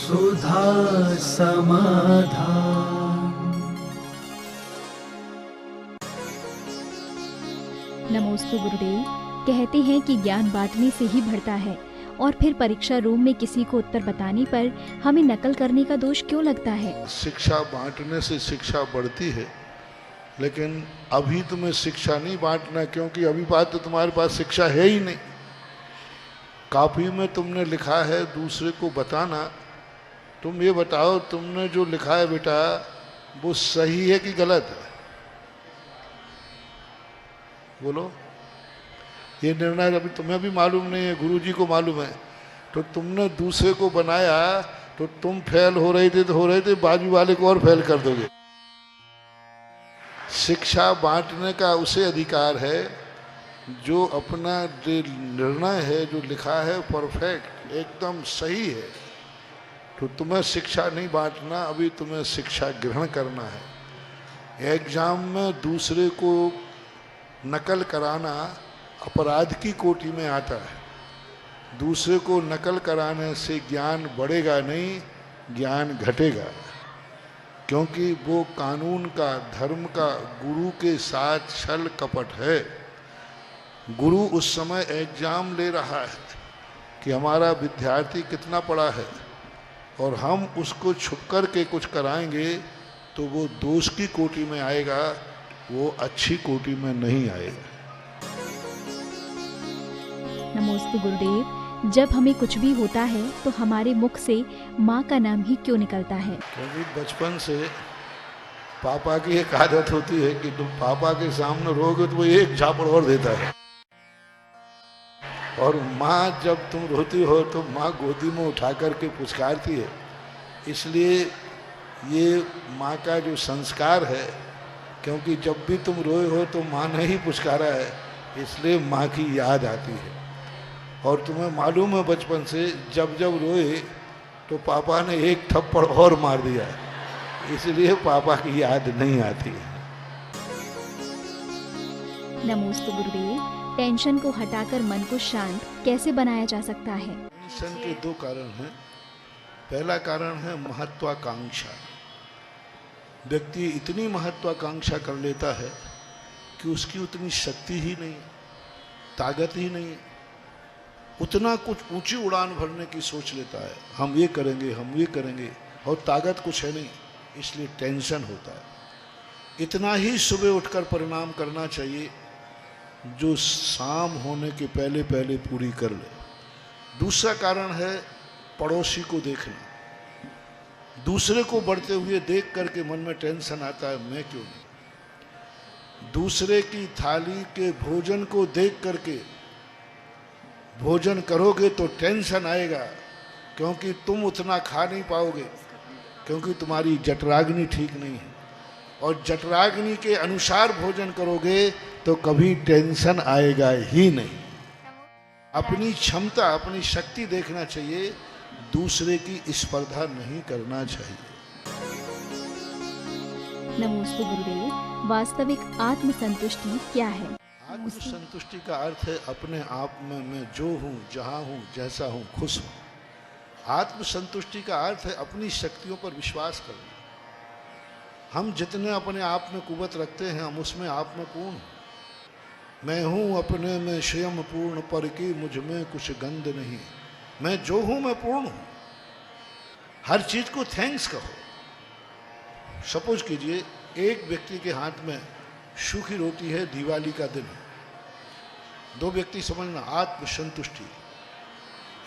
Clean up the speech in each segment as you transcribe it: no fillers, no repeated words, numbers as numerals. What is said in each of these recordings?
सुधा समाधान। नमोस्तु गुरुदेव। कहते हैं कि ज्ञान बांटने से ही बढ़ता है, और फिर परीक्षा रूम में किसी को उत्तर बताने पर हमें नकल करने का दोष क्यों लगता है? शिक्षा बांटने से शिक्षा बढ़ती है, लेकिन अभी तुम्हें शिक्षा नहीं बांटना, क्योंकि अभी बात तो तुम्हारे पास शिक्षा है ही नहीं। कॉपी में तुमने लिखा है दूसरे को बताना। तुम ये बताओ, तुमने जो लिखा है बेटा वो सही है कि गलत है? बोलो। ये निर्णय अभी तुम्हें भी मालूम नहीं है, गुरुजी को मालूम है। तो तुमने दूसरे को बनाया तो तुम फेल हो रहे थे, बाजू वाले को और फेल कर दोगे। शिक्षा बांटने का उसे अधिकार है जो अपना निर्णय है, जो लिखा है परफेक्ट एकदम सही है। तो तुम्हें शिक्षा नहीं बांटना, अभी तुम्हें शिक्षा ग्रहण करना है। एग्जाम में दूसरे को नकल कराना अपराध की कोटि में आता है। दूसरे को नकल कराने से ज्ञान बढ़ेगा नहीं, ज्ञान घटेगा, क्योंकि वो कानून का, धर्म का, गुरु के साथ छल कपट है। गुरु उस समय एग्जाम ले रहा है कि हमारा विद्यार्थी कितना पढ़ा है, और हम उसको छुप कर के कुछ कराएंगे तो वो दोष की कोटि में आएगा, वो अच्छी कोटि में नहीं आएगा। नमोस्तु गुरुदेव। जब हमें कुछ भी होता है तो हमारे मुख से माँ का नाम ही क्यों निकलता है? क्योंकि बचपन से पापा की एक आदत होती है कि तुम पापा के सामने रोगे तो वो एक झापड़ और देता है। और माँ जब तुम रोती हो तो माँ गोदी में उठा करके पुचकारती है। इसलिए ये माँ का जो संस्कार है, क्योंकि जब भी तुम रोए हो तो माँ ने ही पुचकारा है, इसलिए माँ की याद आती है। और तुम्हें मालूम है बचपन से जब जब रोए तो पापा ने एक थप्पड़ और मार दिया, इसलिए पापा की याद नहीं आती है। नमोस्तु गुरुदेव। टेंशन को हटाकर मन को शांत कैसे बनाया जा सकता है? टेंशन के दो कारण हैं। पहला कारण है महत्वाकांक्षा। व्यक्ति इतनी महत्वाकांक्षा कर लेता है कि उसकी उतनी शक्ति ही नहीं, ताकत ही नहीं, उतना कुछ ऊंची उड़ान भरने की सोच लेता है। हम ये करेंगे, हम ये करेंगे, और ताकत कुछ है नहीं, इसलिए टेंशन होता है। इतना ही सुबह उठकर परिणाम करना चाहिए जो शाम होने के पहले पहले पूरी कर ले। दूसरा कारण है पड़ोसी को देखना। दूसरे को बढ़ते हुए देख करके मन में टेंशन आता है, मैं क्यों नहीं। दूसरे की थाली के भोजन को देख करके भोजन करोगे तो टेंशन आएगा, क्योंकि तुम उतना खा नहीं पाओगे, क्योंकि तुम्हारी जठराग्नि ठीक नहीं है। और जठराग्नि के अनुसार भोजन करोगे तो कभी टेंशन आएगा ही नहीं। अपनी क्षमता, अपनी शक्ति देखना चाहिए, दूसरे की स्पर्धा नहीं करना चाहिए। नमोस्तु गुरुदेव। वास्तविक आत्मसंतुष्टि क्या है? आत्मसंतुष्टि का अर्थ है अपने आप में मैं जो हूँ, जहाँ हूँ, जैसा हूँ, खुश हूँ। आत्मसंतुष्टि का अर्थ है अपनी शक्तियों पर विश्वास करना। हम जितने अपने आप में कुवत रखते हैं, हम उसमें आप में पूर्ण हैं। मैं हूँ अपने में स्वयं पूर्ण, पर कि मुझ में कुछ गंध नहीं। मैं जो हूँ मैं पूर्ण हूँ। हर चीज को थैंक्स कहो। सपोज कीजिए एक व्यक्ति के हाथ में सूखी रोटी है, दिवाली का दिन है। दो व्यक्ति समझना, आत्मसंतुष्टि।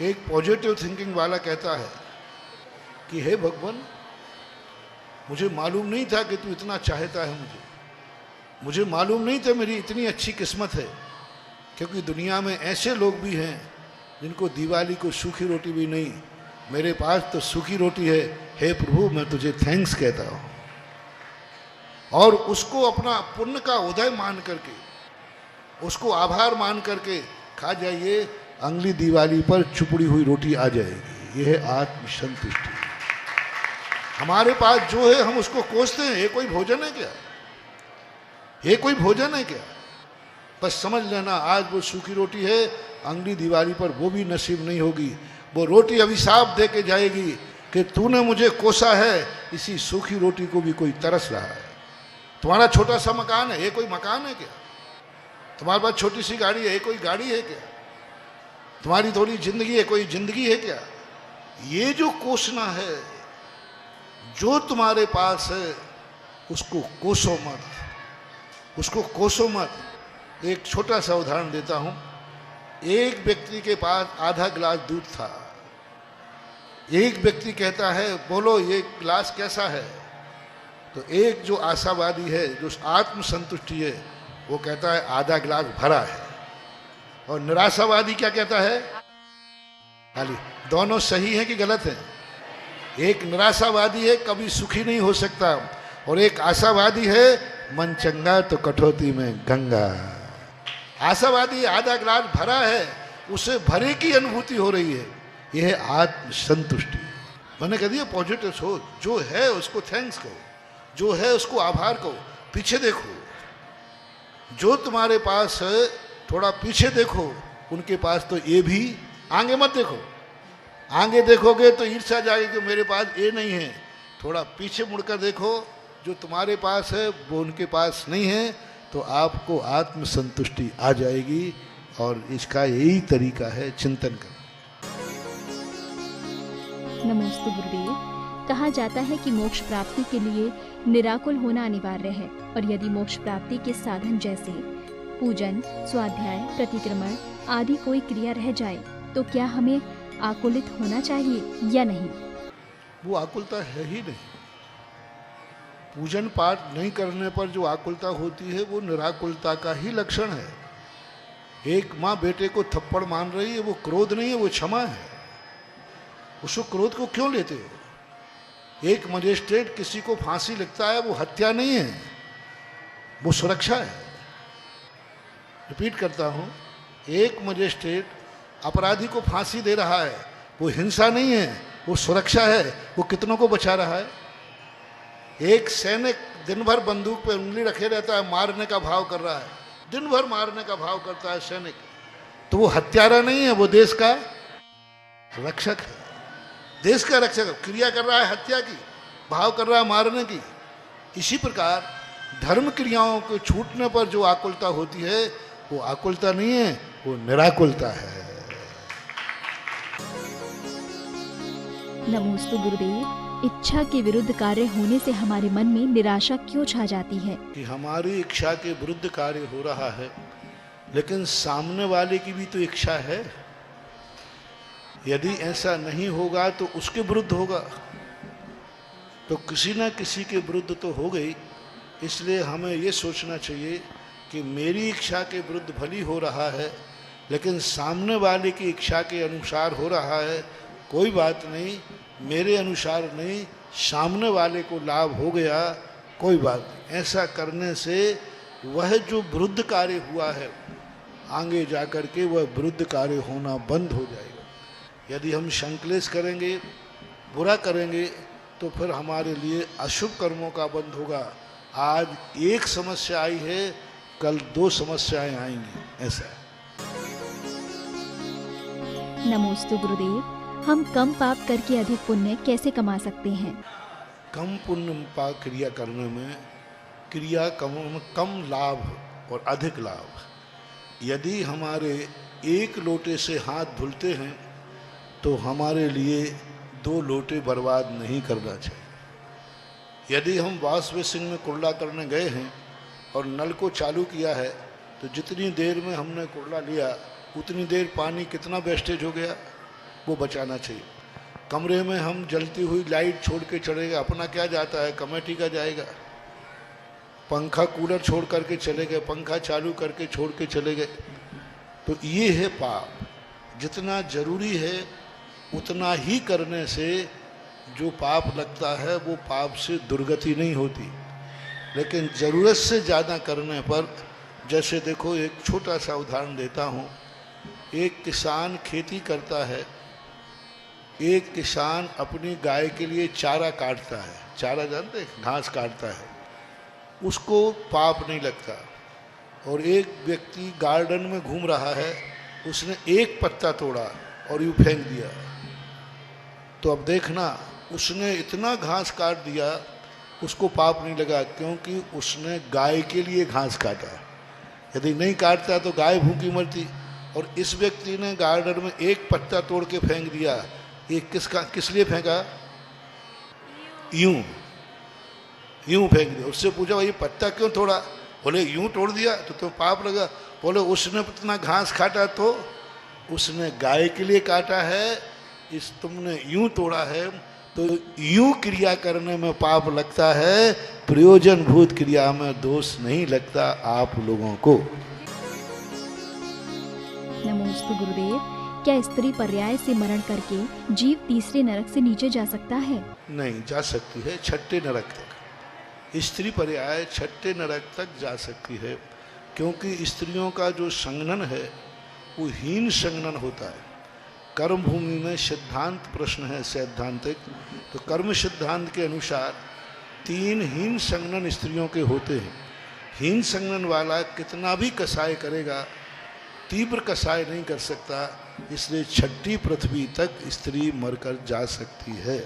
एक पॉजिटिव थिंकिंग वाला कहता है कि हे भगवान, मुझे मालूम नहीं था कि तू इतना चाहता है मुझे मालूम नहीं था मेरी इतनी अच्छी किस्मत है, क्योंकि दुनिया में ऐसे लोग भी हैं जिनको दिवाली को सूखी रोटी भी नहीं, मेरे पास तो सूखी रोटी है। हे प्रभु, मैं तुझे थैंक्स कहता हूँ। और उसको अपना पुण्य का उदय मान करके, उसको आभार मान करके खा जाइए, अगली दिवाली पर चुपड़ी हुई रोटी आ जाएगी। यह है आत्मसंतुष्टि। हमारे पास जो है हम उसको कोसते हैं, ये कोई भोजन है क्या? ये कोई भोजन है क्या? बस समझ लेना, आज वो सूखी रोटी है, अगली दिवाली पर वो भी नसीब नहीं होगी। वो रोटी अभिशाप दे के जाएगी कि तूने मुझे कोसा है, इसी सूखी रोटी को भी कोई तरस रहा है। तुम्हारा छोटा सा मकान है, ये कोई मकान है क्या? तुम्हारे पास छोटी सी गाड़ी है, ये कोई गाड़ी है क्या? तुम्हारी थोड़ी जिंदगी है, कोई जिंदगी है क्या? ये जो कोसना है, जो तुम्हारे पास है, उसको कोसो मत, उसको कोसो मत। एक छोटा सा उदाहरण देता हूं। एक व्यक्ति के पास आधा गिलास दूध था। एक व्यक्ति कहता है, बोलो ये गिलास कैसा है? तो एक जो आशावादी है, जो आत्मसंतुष्टि है, वो कहता है आधा गिलास भरा है। और निराशावादी क्या कहता है? खाली। दोनों सही है कि गलत है? एक निराशावादी है, कभी सुखी नहीं हो सकता, और एक आशावादी है, मन चंगा तो कठौती में गंगा। आशावादी आधा गिलास भरा है, उसे भरे की अनुभूति हो रही है, यह है आत्मसंतुष्टि। मैंने कह दिया पॉजिटिव सोच, जो है उसको थैंक्स कहो, जो है उसको आभार कहो। पीछे देखो, जो तुम्हारे पास है थोड़ा पीछे देखो, उनके पास तो ये भी। आगे मत देखो, आगे देखोगे तो ईर्ष्या जाएगी कि मेरे पास ये नहीं है। थोड़ा पीछे मुड़कर देखो, जो तुम्हारे पास है वो उनके पास नहीं है, तो आपको आत्मसंतुष्टि आ जाएगी। और इसका यही तरीका है चिंतन करना। नमोस्तु गुरुदेव। कहा जाता है कि मोक्ष प्राप्ति के लिए निराकुल होना अनिवार्य है, और यदि मोक्ष प्राप्ति के साधन जैसे पूजन, स्वाध्याय, प्रतिक्रमण आदि कोई क्रिया रह जाए, तो क्या हमें आकुलित होना चाहिए या नहीं? वो आकुलता है ही नहीं। पूजन पाठ नहीं करने पर जो आकुलता होती है, वो निराकुलता का ही लक्षण है। एक माँ बेटे को थप्पड़ मान रही है, वो क्रोध नहीं है, वो क्षमा है। उसको क्रोध को क्यों लेते हो? एक मजिस्ट्रेट किसी को फांसी लिखता है, वो हत्या नहीं है, वो सुरक्षा है। रिपीट करता हूँ, एक मजिस्ट्रेट अपराधी को फांसी दे रहा है, वो हिंसा नहीं है, वो सुरक्षा है। वो कितनों को बचा रहा है। एक सैनिक दिन भर बंदूक पे उंगली रखे रहता है, मारने का भाव कर रहा है, दिन भर मारने का भाव करता है सैनिक, तो वो हत्यारा नहीं है, वो देश का रक्षक है। देश का रक्षक क्रिया कर रहा है हत्या की, भाव कर रहा है मारने की। इसी प्रकार धर्म क्रियाओं के छूटने पर जो आकुलता होती है, वो आकुलता नहीं है, वो निराकुलता है। नमोस्तु गुरुदेव। इच्छा के विरुद्ध कार्य होने से हमारे मन में निराशा क्यों छा जाती है? कि हमारी इच्छा के विरुद्ध कार्य हो रहा है, लेकिन सामने वाले की भी तो इच्छा है। यदि ऐसा नहीं होगा तो उसके विरुद्ध होगा, तो किसी न किसी के विरुद्ध तो हो गई। इसलिए हमें ये सोचना चाहिए कि मेरी इच्छा के विरुद्ध भली हो रहा है, लेकिन सामने वाले की इच्छा के अनुसार हो रहा है, कोई बात नहीं, मेरे अनुसार नहीं, सामने वाले को लाभ हो गया, कोई बात नहीं। ऐसा करने से वह जो विरुद्ध कार्य हुआ है, आगे जाकर के वह विरुद्ध कार्य होना बंद हो जाएगा। यदि हम संकलेश करेंगे, बुरा करेंगे, तो फिर हमारे लिए अशुभ कर्मों का बंध होगा। आज एक समस्या आई है, कल 2 समस्याएं आएंगी, ऐसा है। नमोस्तु गुरुदेव। हम कम पाप करके अधिक पुण्य कैसे कमा सकते हैं? कम पुण्य पाप क्रिया करने में कम लाभ और अधिक लाभ। यदि हमारे एक लोटे से हाथ धुलते हैं, तो हमारे लिए 2 लोटे बर्बाद नहीं करना चाहिए। यदि हम वॉश बेसिन में कुल्ला करने गए हैं और नल को चालू किया है, तो जितनी देर में हमने कुल्ला लिया, उतनी देर पानी कितना वेस्टेज हो गया, वो बचाना चाहिए। कमरे में हम जलती हुई लाइट छोड़ के चले गए, अपना क्या जाता है, कमेटी का जाएगा। पंखा कूलर छोड़ करके चले गए, पंखा चालू करके छोड़ के चले गए, तो ये है पाप। जितना जरूरी है उतना ही करने से जो पाप लगता है, वो पाप से दुर्गति नहीं होती। लेकिन ज़रूरत से ज़्यादा करने पर, जैसे देखो एक छोटा सा उदाहरण देता हूँ। एक किसान खेती करता है, एक किसान अपनी गाय के लिए चारा काटता है, चारा जानते हैं, घास काटता है, उसको पाप नहीं लगता। और एक व्यक्ति गार्डन में घूम रहा है, उसने एक पत्ता तोड़ा और यूँ फेंक दिया, तो अब देखना उसने इतना घास काट दिया, उसको पाप नहीं लगा, क्योंकि उसने गाय के लिए घास काटा। यदि नहीं काटता तो गाय भूखी मरती। और इस व्यक्ति ने गार्डन में एक पत्ता तोड़ के फेंक दिया। ये किस लिए फेंका? यूं फेंक दिया। उससे पूछा भाई ये पत्ता क्यों तोड़ा? बोले यूं तोड़ दिया तो पाप लगा। बोले उसने इतना घास काटा तो उसने गाय के लिए काटा है, तुमने यूं तोड़ा है, तो यूं क्रिया करने में पाप लगता है, प्रयोजन भूत क्रिया में दोष नहीं लगता आप लोगों को। नमोस्तु गुरुदेव। क्या स्त्री पर्याय से मरण करके जीव तीसरे नरक से नीचे जा सकता है? नहीं जा सकती है, छठे नरक तक। स्त्री पर्याय छठे नरक तक जा सकती है, क्योंकि स्त्रियों का जो संगनन है वो हीन संगनन होता है। कर्म भूमि में सिद्धांत प्रश्न है सैद्धांतिक, तो कर्म सिद्धांत के अनुसार 3 हीन संगनन स्त्रियों के होते हैं। हीन संगनन वाला कितना भी कसाय करेगा, तीव्र कसाय नहीं कर सकता, इसलिए छठी पृथ्वी तक स्त्री मरकर जा सकती है।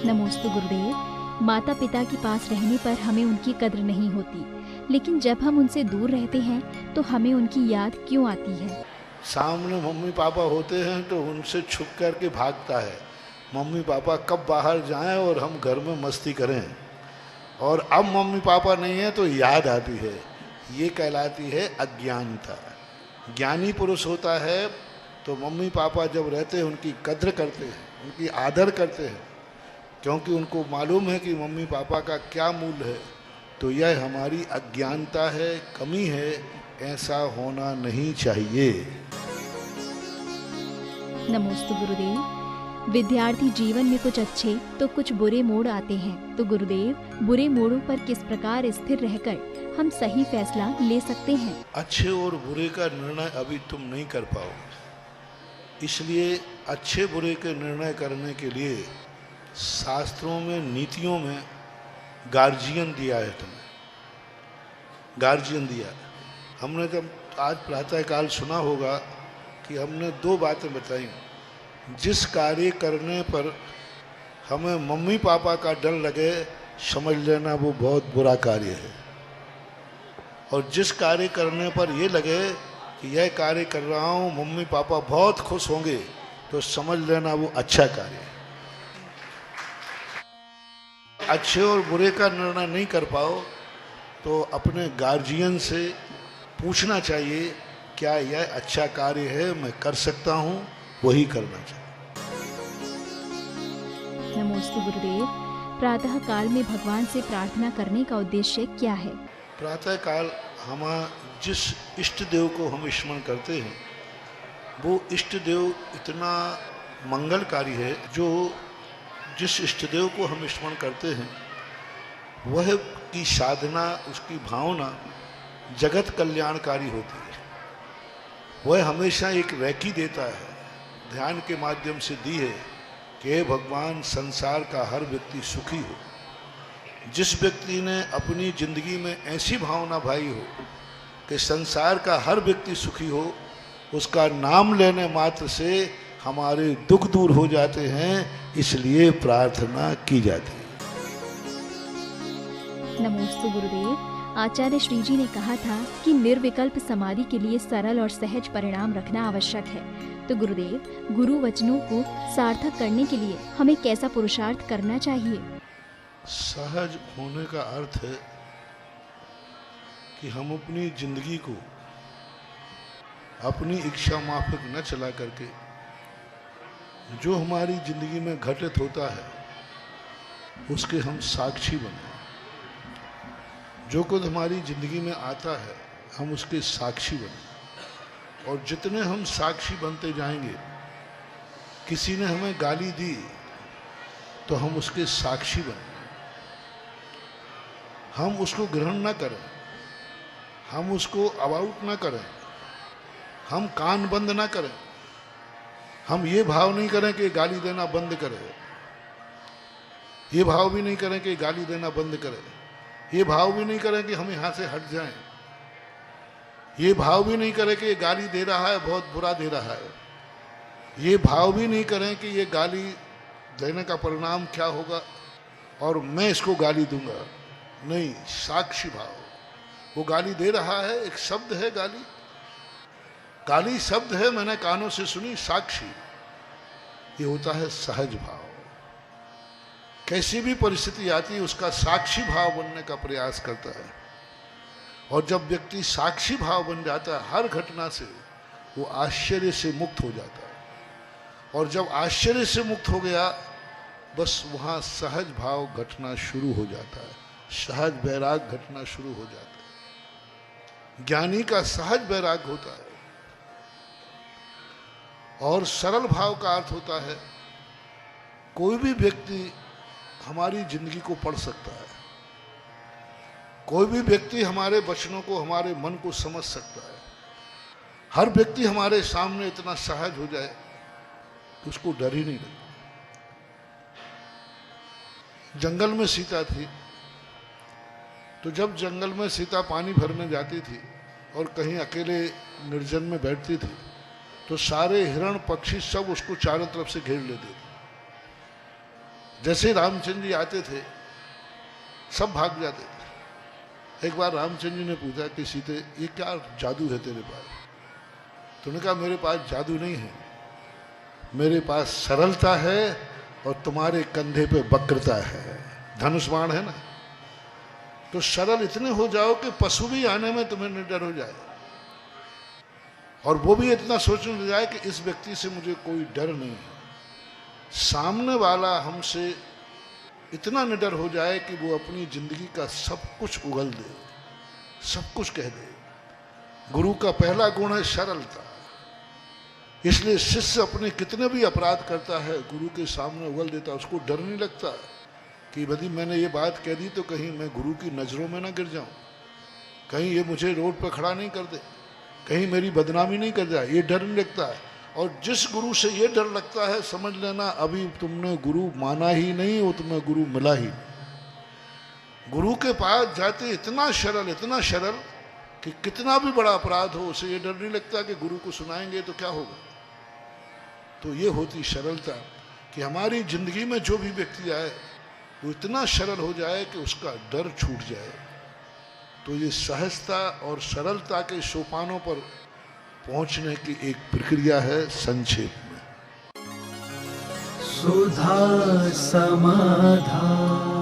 नमोस्तु गुरुदेव। माता पिता के पास रहने पर हमें उनकी कद्र नहीं होती, लेकिन जब हम उनसे दूर रहते हैं तो हमें उनकी याद क्यों आती है? सामने मम्मी पापा होते हैं तो उनसे छुप करके भागता है, मम्मी पापा कब बाहर जाएं और हम घर में मस्ती करें। और अब मम्मी पापा नहीं है तो याद आती है, ये कहलाती है अज्ञानता। ज्ञानी पुरुष होता है तो मम्मी पापा जब रहते हैं उनकी कद्र करते हैं, उनकी आदर करते हैं, क्योंकि उनको मालूम है कि मम्मी पापा का क्या मूल्य है। तो यह हमारी अज्ञानता है, कमी है, ऐसा होना नहीं चाहिए। नमोस्तु गुरुदेव। विद्यार्थी जीवन में कुछ अच्छे तो कुछ बुरे मोड़ आते हैं, तो गुरुदेव बुरे मोड़ों पर किस प्रकार स्थिर रहकर हम सही फैसला ले सकते हैं? अच्छे और बुरे का निर्णय अभी तुम नहीं कर पाओगे, इसलिए अच्छे बुरे के निर्णय करने के लिए शास्त्रों में, नीतियों में गार्जियन दिया है। तुम्हें गार्जियन दिया। हमने जब आज प्रातःकाल सुना होगा कि हमने 2 बातें बताई। जिस कार्य करने पर हमें मम्मी पापा का डर लगे, समझ लेना वो बहुत बुरा कार्य है। और जिस कार्य करने पर ये लगे कि यह कार्य कर रहा हूँ मम्मी पापा बहुत खुश होंगे, तो समझ लेना वो अच्छा कार्य है। अच्छे और बुरे का निर्णय नहीं कर पाओ तो अपने गार्जियन से पूछना चाहिए, क्या यह अच्छा कार्य है, मैं कर सकता हूँ, वही करना चाहिए। नमोस्तु गुरुदेव। प्रातः काल में भगवान से प्रार्थना करने का उद्देश्य क्या है? प्रातः काल हम जिस इष्ट देव को हम स्मरण करते हैं, वो इष्ट देव इतना मंगलकारी है, जो जिस इष्ट देव को हम स्मरण करते हैं वह की साधना, उसकी भावना जगत कल्याणकारी होती है। वह हमेशा एक रैकी देता है, ध्यान के माध्यम से दी है कि हे भगवान संसार का हर व्यक्ति सुखी हो। जिस व्यक्ति ने अपनी जिंदगी में ऐसी भावना भाई हो कि संसार का हर व्यक्ति सुखी हो, उसका नाम लेने मात्र से हमारे दुख दूर हो जाते हैं, इसलिए प्रार्थना की जाती है। नमोस्तु गुरुदेव। आचार्य श्री जी ने कहा था कि निर्विकल्प समाधि के लिए सरल और सहज परिणाम रखना आवश्यक है। तो गुरुदेव, गुरु वचनों को सार्थक करने के लिए हमें कैसा पुरुषार्थ करना चाहिए? सहज होने का अर्थ है कि हम अपनी जिंदगी को अपनी इच्छा माफिक न चला करके जो हमारी जिंदगी में घटित होता है उसके हम साक्षी बने। जो कुछ हमारी जिंदगी में आता है हम उसके साक्षी बने। और जितने हम साक्षी बनते जाएंगे, किसी ने हमें गाली दी तो हम उसके साक्षी बने। हम उसको ग्रहण न करें, हम उसको अबाउट न करें, हम कान बंद न करें। हम ये भाव नहीं करें कि गाली देना बंद करें, ये भाव भी नहीं करें कि गाली देना बंद करें, ये भाव भी नहीं करें कि हम यहाँ से हट जाएं, ये भाव भी नहीं करें कि गाली दे रहा है बहुत बुरा दे रहा है। ये भाव भी नहीं करें कि ये गाली देने का परिणाम क्या होगा और मैं इसको गाली दूंगा। नहीं, साक्षी भाव। वो गाली दे रहा है, एक शब्द है गाली, गाली शब्द है, मैंने कानों से सुनी, साक्षी। ये होता है सहज भाव। कैसी भी परिस्थिति आती है उसका साक्षी भाव बनने का प्रयास करता है। और जब व्यक्ति साक्षी भाव बन जाता है हर घटना से, वो आश्चर्य से मुक्त हो जाता है। और जब आश्चर्य से मुक्त हो गया, बस वहाँ सहज भाव घटना शुरू हो जाता है, सहज वैराग घटना शुरू हो जाता है। ज्ञानी का सहज वैराग होता है। और सरल भाव का अर्थ होता है कोई भी व्यक्ति हमारी जिंदगी को पढ़ सकता है, कोई भी व्यक्ति हमारे वचनों को, हमारे मन को समझ सकता है। हर व्यक्ति हमारे सामने इतना सहज हो जाए कि उसको डर ही नहीं लगता। जंगल में सीता थी, तो जब जंगल में सीता पानी भरने जाती थी और कहीं अकेले निर्जन में बैठती थी, तो सारे हिरण पक्षी सब उसको चारों तरफ से घेर लेते थे। जैसे ही रामचंद्र जी आते थे, सब भाग जाते थे। एक बार रामचंद्र जी ने पूछा कि सीते, ये क्या जादू है तेरे पास? तो उन्होंने कहा, मेरे पास जादू नहीं है, मेरे पास सरलता है और तुम्हारे कंधे पे वक्रता है। धनुष बाण है ना, तो सरल इतने हो जाओ कि पशु भी आने में तुम्हें निडर हो जाए, और वो भी इतना सोचने लग जाए कि इस व्यक्ति से मुझे कोई डर नहीं है। सामने वाला हमसे इतना निडर हो जाए कि वो अपनी जिंदगी का सब कुछ उगल दे, सब कुछ कह दे। गुरु का पहला गुण है सरलता। इसलिए शिष्य अपने कितने भी अपराध करता है, गुरु के सामने उगल देता है। उसको डर नहीं लगता कि यदि मैंने ये बात कह दी तो कहीं मैं गुरु की नज़रों में ना गिर जाऊं, कहीं ये मुझे रोड पर खड़ा नहीं कर दे, कहीं मेरी बदनामी नहीं कर जाए, ये डर नहीं लगता है। और जिस गुरु से ये डर लगता है, समझ लेना अभी तुमने गुरु माना ही नहीं, वो तुम्हें गुरु मिला ही नहीं। गुरु के पास जाते इतना सरल कि कितना भी बड़ा अपराध हो, उसे ये डर नहीं लगता कि गुरु को सुनाएंगे तो क्या होगा। तो ये होती सरलता कि हमारी जिंदगी में जो भी व्यक्ति आए वो इतना सरल हो जाए कि उसका डर छूट जाए। तो ये सहजता और सरलता के सोपानों पर पहुंचने की एक प्रक्रिया है। संक्षेप में सुधा समाधान।